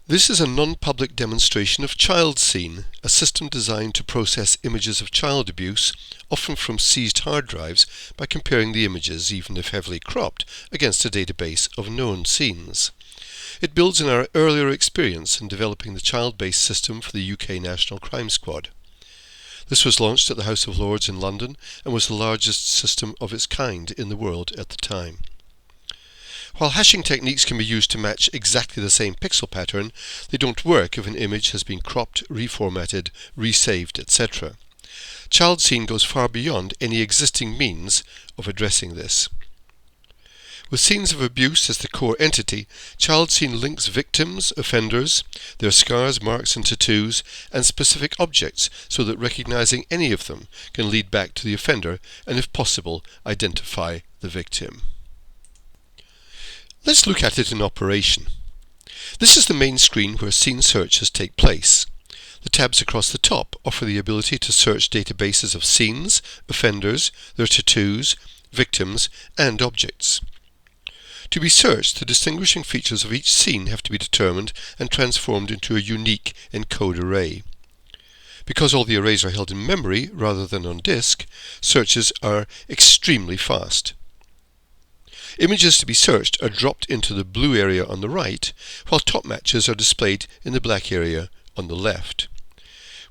This is a non-public demonstration of ChildScene, a system designed to process images of child abuse, often from seized hard drives, by comparing the images, even if heavily cropped, against a database of known scenes. It builds on our earlier experience in developing the child-based system for the UK National Crime Squad. This was launched at the House of Lords in London and was the largest system of its kind in the world at the time. While hashing techniques can be used to match exactly the same pixel pattern, they don't work if an image has been cropped, reformatted, resaved, etc. ChildScene goes far beyond any existing means of addressing this. With scenes of abuse as the core entity, ChildScene links victims, offenders, their scars, marks and tattoos, and specific objects so that recognizing any of them can lead back to the offender and, if possible, identify the victim. Let's look at it in operation. This is the main screen where scene searches take place. The tabs across the top offer the ability to search databases of scenes, offenders, their tattoos, victims, and objects. To be searched, the distinguishing features of each scene have to be determined and transformed into a unique encode array. Because all the arrays are held in memory rather than on disk, searches are extremely fast. Images to be searched are dropped into the blue area on the right, while top matches are displayed in the black area on the left.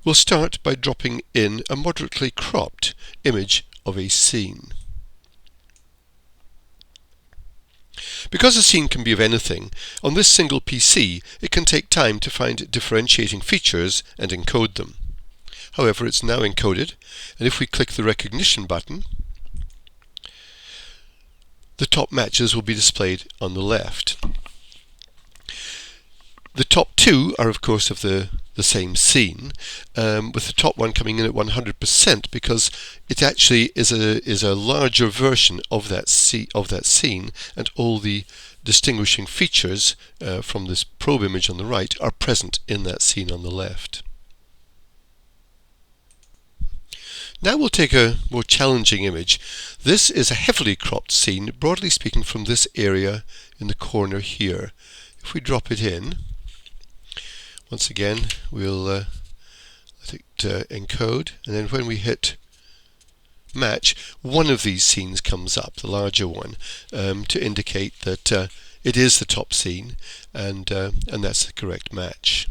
We'll start by dropping in a moderately cropped image of a scene. Because a scene can be of anything, on this single PC it can take time to find differentiating features and encode them. However, it's now encoded, and if we click the recognition button, the top matches will be displayed on the left. The top two are of course of the same scene, with the top one coming in at 100% because it actually is a larger version of that scene, and all the distinguishing features from this probe image on the right are present in that scene on the left. Now we'll take a more challenging image. This is a heavily cropped scene, broadly speaking, from this area in the corner here. If we drop it in, once again we'll let it encode, and then when we hit match, one of these scenes comes up, the larger one, to indicate that it is the top scene, and that's the correct match.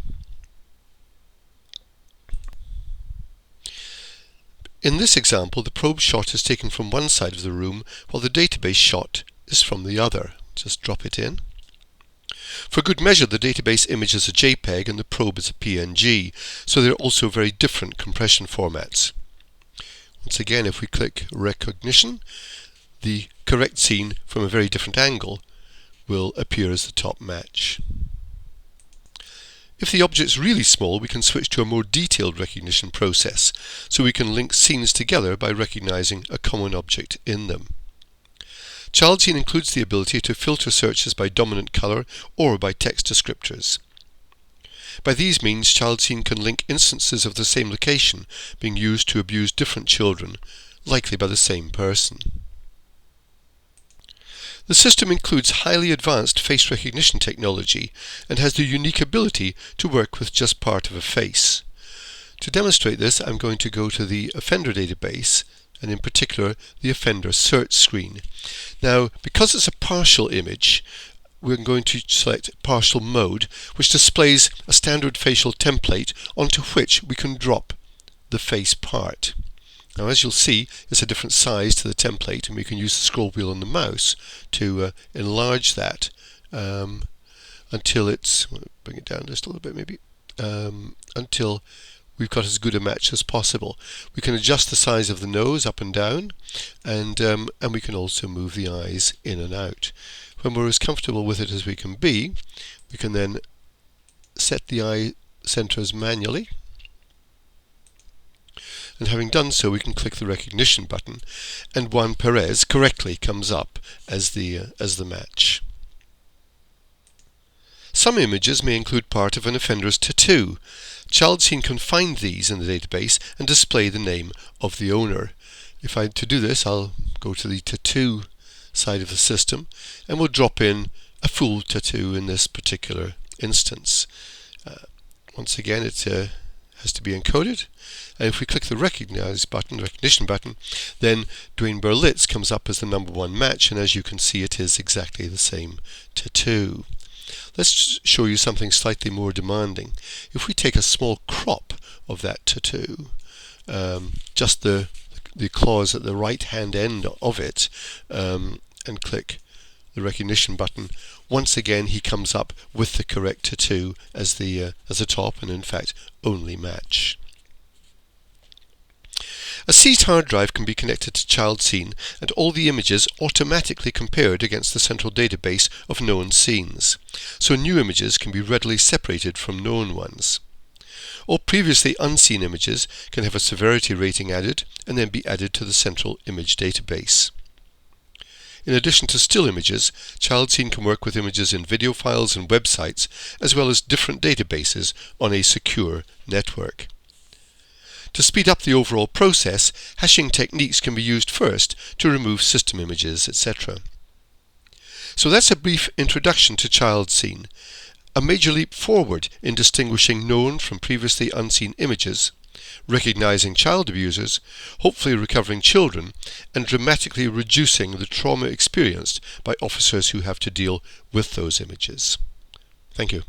In this example, the probe shot is taken from one side of the room, while the database shot is from the other. Just drop it in. For good measure, the database image is a JPEG and the probe is a PNG, so they're also very different compression formats. Once again, if we click recognition, the correct scene from a very different angle will appear as the top match. If the object's really small, we can switch to a more detailed recognition process, so we can link scenes together by recognizing a common object in them. ChildScene includes the ability to filter searches by dominant color or by text descriptors. By these means, ChildScene can link instances of the same location being used to abuse different children, likely by the same person. The system includes highly advanced face recognition technology and has the unique ability to work with just part of a face. To demonstrate this, I'm going to go to the offender database, and in particular the offender search screen. Now, because it's a partial image, we're going to select partial mode, which displays a standard facial template onto which we can drop the face part. Now, as you'll see, it's a different size to the template, and we can use the scroll wheel on the mouse to enlarge that until it's, bring it down just a little bit maybe, until we've got as good a match as possible. We can adjust the size of the nose up and down, and we can also move the eyes in and out. When we're as comfortable with it as we can be, we can then set the eye centers manually. And having done so, we can click the recognition button, and Juan Perez correctly comes up as the match. Some images may include part of an offender's tattoo. ChildScene can find these in the database and display the name of the owner. To do this, I'll go to the tattoo side of the system, and we'll drop in a full tattoo in this particular instance. Once again, it has to be encoded. And if we click the recognition button, then Dwayne Berlitz comes up as the number one match, and as you can see, it is exactly the same tattoo. Let's show you something slightly more demanding. If we take a small crop of that tattoo, just the claws at the right hand end of it, and click the recognition button, once again he comes up with the correct tattoo as the top, and in fact only match. A seized hard drive can be connected to Child Scene and all the images automatically compared against the central database of known scenes, so new images can be readily separated from known ones. All previously unseen images can have a severity rating added and then be added to the central image database. In addition to still images, Child Scene can work with images in video files and websites, as well as different databases on a secure network. To speed up the overall process, hashing techniques can be used first to remove system images, etc. So that's a brief introduction to Child Scene, a major leap forward in distinguishing known from previously unseen images, recognizing child abusers, hopefully recovering children, and dramatically reducing the trauma experienced by officers who have to deal with those images. Thank you.